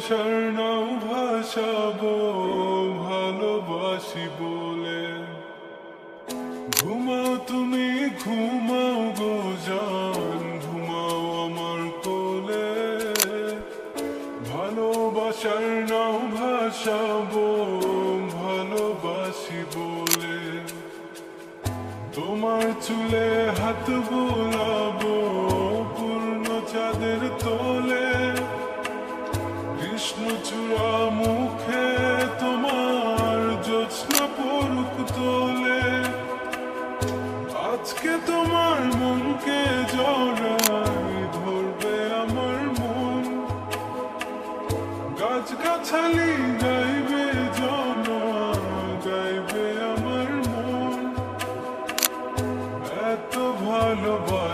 ভালোবাসার নাও ভাসাবো ভালোবাসি বলে। ঘুমাও তুমি ঘুমাও গো জান, ঘুমাও আমার কোলে। ভালোবাসার নাও ভাসাবো ভালোবাসি বলে। তোমার চুলে হাত বোলাবো পূর্ণ চাঁদের তোলে। কৃষ্ণচূড়া মুখে তোমার জ্যোৎস্না পড়ুক তোলে। আজকে তোমার মনকে জড়াই ধরবে আমার মন। গাছগাছালি গাইবে জনা, গাইবে আমার মন। এত ভালোবাসা